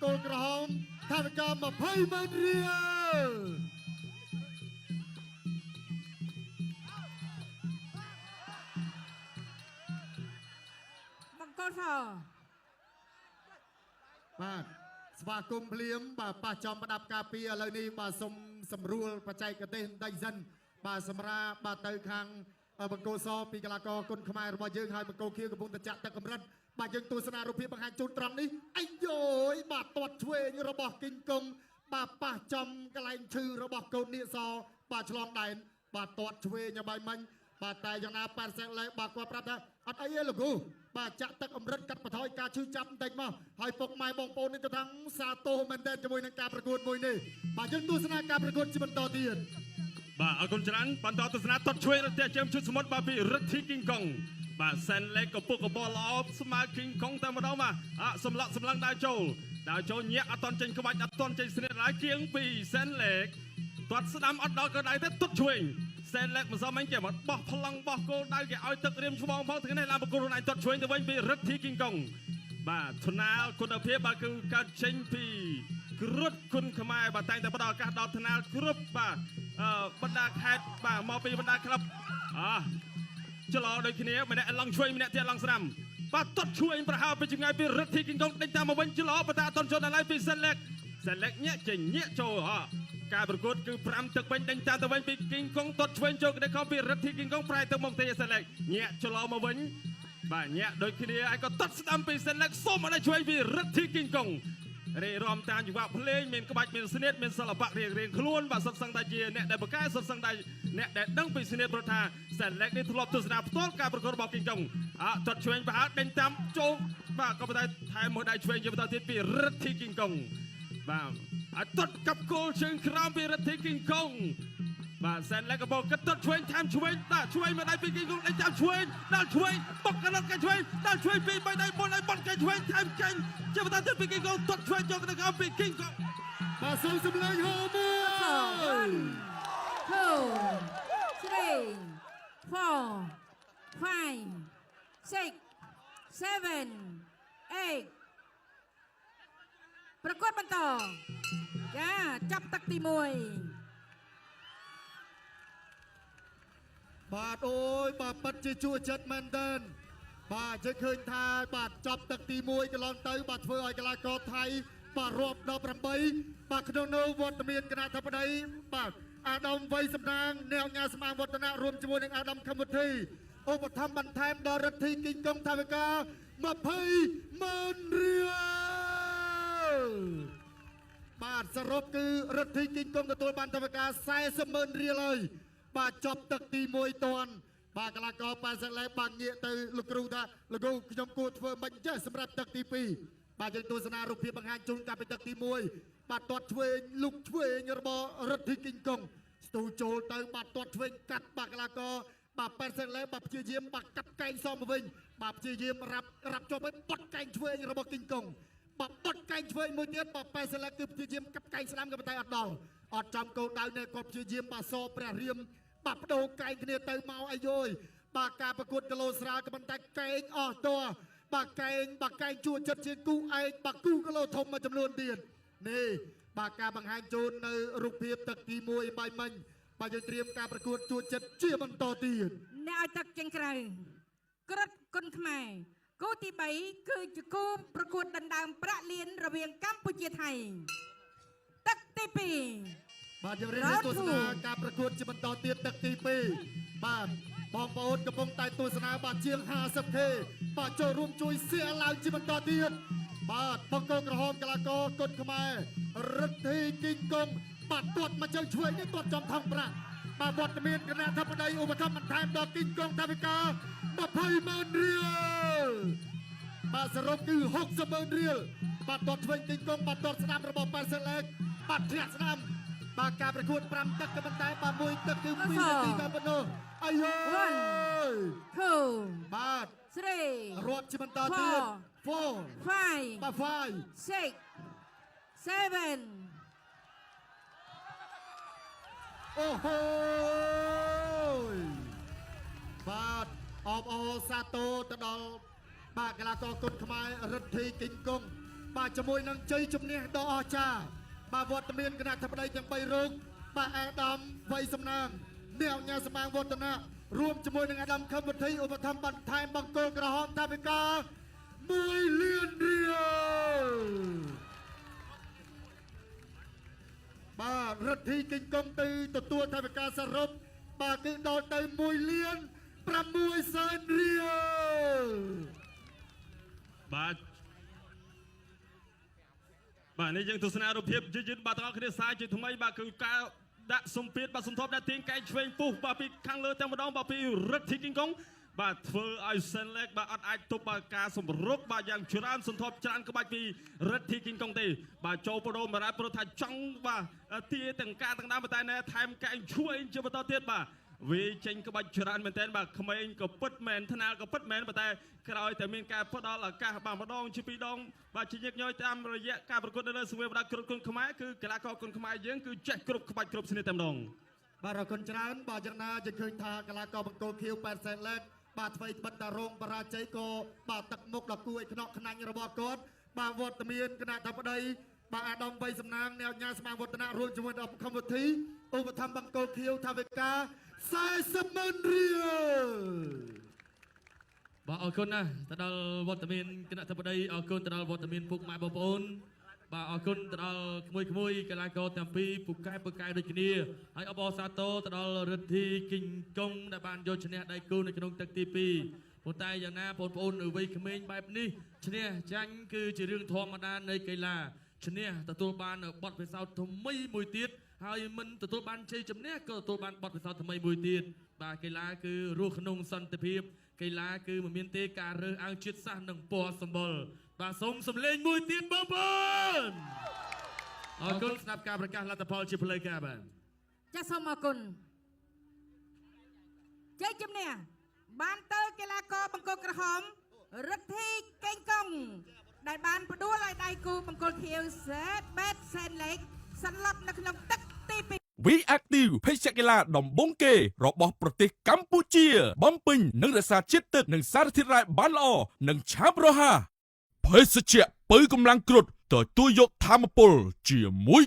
កលក្រហមថាវិការ20,000 រៀលបង្គោលសបាទស្វាគមន៍ភ្លាមបាទប៉ះចំប្រដាប់ការពារឥឡូវនេះបាទសុំសម្រួលបច្ចេកទេសបន្តិចសិនបាទសម្រាប់បាទទៅខាងបង្គោលសពីកីឡាករគុនខ្មែររបស់យើងហើយបង្គោលខៀវកំពុងតែចាក់ទឹកកម្រិតបាទយើងទស្សនារូបភាពបង្ហាញជូនត្រង់នេះអាយយបាទទាត់ឆ្វេងរបស់គីងកុងបាទប៉ះចំកន្លែងឈឺរបស់កូននាគសបាទឆ្លងដែនបាទទាត់ឆ្វេងឲ្យបាយមិញបាទតែយ៉ាងណាប៉ែនសេលេបាទគាត់ប្រាប់ថាអត់អីទេលោកគ្រូបាទចាក់ទឹកអម្រិតកាត់បន្ថយការឈឺចាប់បន្តិចមកហើយពុកម៉ែបងប្អូននេះក៏ថាសាទរមែនទែនជាមួយនឹងការប្រកួតមួយនេះបាទយើងទស្សនាការប្រកួតជាបន្តទៀតបាទអរគុណច្រើនបន្តទស្សនាតតឆ្វេងរទេះជើងជុតសមុទ្របាទពីរិទ្ធីគីងកុងបាទសែនលេកកពុកកបលល្អស្មើគីងកុងតែម្ដងបាទសម្លឹងដើរចូលញាក់អត់តន់ចេញក្បាច់អត់តន់ចេញស្នៀតឡើយគៀងពីសែនលេកទាត់ស្ដាំអត់ដល់ក៏ដៃទៅទុតឆ្វេងសែនលេកមិនសមអីគេមកបោះប្លង់បោះគោលដៅគេឲ្យទឹករៀមឆ្បងផងថ្ងៃនេះឡើងប្រគល់ខ្លួនឯងទាត់ឆ្វេងទៅវិញពីរិទ្ធីគីងកុងបាទធនាលគុណភាពបាទគឺកើតចេញពីគ្រុតគុណខ្មែរបាទតែងតែផ្ដល់ឱកាសដល់ធនាលគ្រប់បាទបណ្ដាខេត្តបាទមកពីបណ្ដាក្លឹបច្រឡោដូចគ្នាម្នាក់ឡើងឆ្វេងម្នាក់ទៀតឡើងស្ដាំបាទទាត់ឆ្វេងប្រហើបពីចម្ងាយពីរិទ្ធីគីងកុងដេញតាមមកវិញច្រឡោបតាអត់តន់ចូលដល់ឡើយពីសែនលេកញាក់ចេញញាក់ចូលការប្រកួតគឺ5ទឹកវិញដេញតាមទៅវិញពីគីងកុងទាត់ឆ្វេងចូលក្តីខំពីរិទ្ធីគីងកុងប្រែទៅមកទេសែនលេកញាក់ច្រឡោមកវិញបាទញាក់ដូចគ្នាហើយក៏ទាត់ស្ដាំពីសែនលេកសុំឲ្យឆ្វេងពីរិទ្ធីគីងកុងរេរំតាមចង្វាក់ភ្លេងមានក្បាច់មានស្នៀតមានសិល្បៈរៀងខ្លួនបាទសុទ្ធសឹងតែជាអ្នកដែលបកកែសុទ្ធសឹងតែអ្នកដែលដឹងពីស្នៀតព្រោះថាសែនលេកនេះធ្លាប់ទស្សនាផ្ទាល់ការប្រកួតរបស់គីងកុងទាត់ឆ្វេងប្រហើដេញតាមចូលបាទក៏ប៉ុន្តែថែមមួយដៃឆ្វេងជាបន្តទៀតពីរិទ្ធីគីងកុងបាទទាត់កាប់គោលជើងក្រោមពីរិទ្ធីគីងកុងបាទសែនលេកកបោកទាត់ឆ្វេងថែមឆ្វេងបាទឆ្វេងមួយដៃពីគីងកុងដេញតាមឆ្វេងដល់ឆ្វេងបុកកណ្ដាលកែឆ្វេងដល់ឆ្វេងពី3ដៃ4ដៃបត់កែឆ្វេងថែមចេញជាបន្តទៀតពីគីងកុងទាត់ឆ្វេងយកទៅក្រោមពីគីងកុងបាទសូមសម្លេងហូមួយ 2 3 4 5 6 7 8ប្រកួតបន្តចាចាប់ទឹកទី1បាទអូយបាទប៉ិតជាជួចិត្តមែនទែនបាទយើងឃើញថាបាទចាប់ទឹកទី1កន្លងទៅបាទធ្វើឲ្យកីឡាករថៃបាទរាប់18បាទក្នុងនោះវត្តមានគណៈធិបតីបាទអាដាមវ័យសំណាងអ្នកញ៉ាស្មាងវឌ្ឍនៈរួមជាមួយនឹងអាដាមខមវិធីឧបត្ថម្ភបន្ថែមដល់រិទ្ធីគីងកុងថាវិការ20,000 រៀលបាទសរុបគឺរិទ្ធីគីងកុងទទួលបានថាវិការ40,000 រៀលហើយបាទចប់ទឹកទី1តាន់បាទកីឡាករប៉ែនសែនលេបាទងាកទៅលោកគ្រូថាលោកគ្រូខ្ញុំគួរធ្វើមិនចេះសម្រាប់ទឹកទី2បាទយើងទស្សនារូបភាពបង្ហាញជូនកាលពីទឹកទី1បាទទាត់ឆ្វេងលុកឆ្វេងរបស់រិទ្ធីគីងកុងស្ទូចូលទៅបាទទាត់ឆ្វេងកាត់បាទកីឡាករបាទប៉ែនសែនលេបាទព្យាយាមបាទកាត់កែងសមមកវិញបាទព្យាយាមរាប់ជាប់ឲ្យបត់កែងឆ្វេងរបស់គីងកុងបាទបត់កែងឆ្វេងមួយទៀតបាទប៉ែនសែនលេគឺព្យាយាមកាត់កែងស្ដាំក៏ប៉ុន្តែអត់ដល់អត់ចំគោលដៅនេះគាត់ព្យាយាមបាទសព្រះរាមបាទបដូរកែងគ្នាទៅមកអាយយបាទការប្រកួតគីឡូស្រាលក៏ប៉ុន្តែកែងអស់តបាទកែងជួចិត្តជាងគូឯកបាទគូគីឡូធំមួយចំនួនទៀតនេះបាទការបង្ហាញជូននៅរូបភាពទឹកទី1បាយមិញបាទយើងត្រៀមការប្រកួតជួចិត្តជាបន្តទៀតអ្នកឲ្យទឹកចេញក្រៅក្រិតគុណខ្មែរគូទី3គឺជាគូប្រកួតដណ្ដើមប្រាក់លានរវាងកម្ពុជាថៃទឹកទី2បាទយើងរៀនទស្សនាការប្រកួតជាបន្តទៀតទឹកទី2បាទបងប្អូនកំពុងតែទស្សនាបាទជាង 50K បាទចូលរួមជួយសៀឡើងជាបន្តទៀតបាទបង្គោលក្រហមកីឡាករគុនខ្មែររិទ្ធីគីងកុងបាទទាត់មកជើងឆ្វេងនេះទាត់ចំថងប្រាក់បាទវត្តមានគណៈធិបតីឧបត្ថម្ភបន្ថែមដល់គីងកុងថាវិការ20,000 រៀលបាទសរុបគឺ60,000 រៀលបាទទាត់ឆ្វេងគីងកុងបាទទាត់ស្ដាំរបស់ប៉ែនសែនលេបាទធ្លាក់ស្ដាំបាទការប្រកួត5ទឹកក៏ប៉ុន្តែបាទមួយទឹកគឺ2នាទីតែប៉ុណ្ណោះអាយ2 បាទ 3រាប់ជាបន្តទៀត4 5 បាទ5 6 7អូហូបាទអបអរសាទរទៅដល់បាទកីឡាករគុនខ្មែររិទ្ធីគីងកុង បាទជាមួយនឹងជ័យជំនះដ៏អស្ចារ្យបាទវត្តមានគណៈធិបតីទាំង3រូបបាទអាដាមវ័យសំណាងអ្នកញ៉ាសម្បាងវឌ្ឍនៈរួមជាមួយនឹងអាដាមខឹមវិធីឧបត្ថម្ភបន្ថែមបង្គោលក្រហមថាវិការ1 លានរៀលបាទរដ្ឋីគិញកុំទៅទទួលថាវិការសរុបបាទគឺដល់ទៅ1 លាន 6 សែនរៀលបាទនេះយើងទស្សនារូបភាពយឺតបាទទាំងអស់គ្នាសាយជាថ្មីបាទគឺការដាក់សម្ពាធបាទសន្ធប់ដាក់ទាញកែងឆ្វេងពុះបាទពីខាងលើតែម្ដងបាទពីរដ្ឋធីគីងកុងបាទធ្វើឲ្យសែនលេកបាទអត់អាចទប់បាទការសម្រុកបាទយ៉ាងច្រើនសន្ធប់ច្រើនក្បាច់ពីរដ្ឋធីគីងកុងទេបាទចូលបដូរមរ៉ាព្រោះថាចង់បាទទាទាំងការទាំងដើមតែណែថែមកែងឆ្វេងជាបន្តទៀតបាទវាចេញក្បាច់ច្រើនមែនទែនបាទក្មេងក៏ពិតមែនថ្នាលក៏ពិតមែនប៉ុន្តែក្រោយតែមានការផ្ដល់ឱកាសបាទម្ដងជាពីរដងបាទជាញឹកញយតាមរយៈការប្រកួតនៅលើសង្វៀនបដាគ្រប់គុណខ្មែរគឺកីឡាករគុណខ្មែរយើងគឺចេះគ្រប់ក្បាច់គ្រប់ស្នៀតតែម្ដងបាទអរគុណច្រើនបាទយ៉ាងណាយើងឃើញថាកីឡាករបង្គោលខៀវ8សែនលេខបាទថ្មីត្បិតតារងបរាជ័យក៏បាទទឹកមុខដល់គួរឲ្យខ្នក់ខ្នាញ់របស់គាត់បាទវត្តមានគណៈធិបតីបាទអាដាមវ័យសំណាងអ្នកញ៉ាស្មាងវឌ្ឍនៈរួមជាមួយដល់ខំវិធីឧបត្ថម្ភបង្គោលខៀវថាវិការ40 ម៉ឺនរៀលបាទអរគុណណាស់ទៅដល់វត្តមានគណៈធិបតីអរគុណទៅដល់វត្តមានពុកម៉ែបងប្អូនបាទអរគុណទៅដល់ក្មួយកីឡាករទាំងពីរពូកែដូចគ្នាហើយអបអរសាទរទៅដល់រិទ្ធីគីងកុងដែលបានយកឈ្នះដៃគូនៅក្នុងទឹកទី2ប៉ុន្តែយ៉ាងណាបងប្អូននៅវ័យក្មេងបែបនេះឈ្នះចាញ់គឺជារឿងធម្មតានៃកីឡាឈ្នះទទួលបានបទពិសោធន៍ថ្មីមួយទៀតហើយមិនទទួលបានជ័យជំនះក៏ទទួលបានបទពិសោធន៍ថ្មីមួយទៀតបាទកីឡាគឺរស់ក្នុងសន្តិភាពកីឡាគឺមិនមានទេការរើសអើងជាតិសាសន៍និងពណ៌សម្បុរបាទសូមសម្លេងមួយទៀតបងប្អូនអរគុណស្ដាប់ការប្រកាសលទ្ធផលជាផ្លូវការបាទចាសសូមអរគុណជ័យជំនះបានទៅកីឡាករបង្គោលក្រហមរដ្ឋធីកេងកុងដែលបានផ្ដួលឲ្យដៃគូបង្គោលខៀវសេតបេតសែនលេខសន្លប់នៅក្នុងទឹកទី2 We Active ភេសជ្ជៈកីឡាដំបូងគេរបស់ប្រទេសកម្ពុជាបំពេញនិងរក្សាជាតិទឹកនិងសារធាតុរ៉ែបានល្អនិងឆាប់រហ័សភេសជ្ជៈពៅកម្លាំងគ្រុឌទទួលយកធម្មពលជាមួយ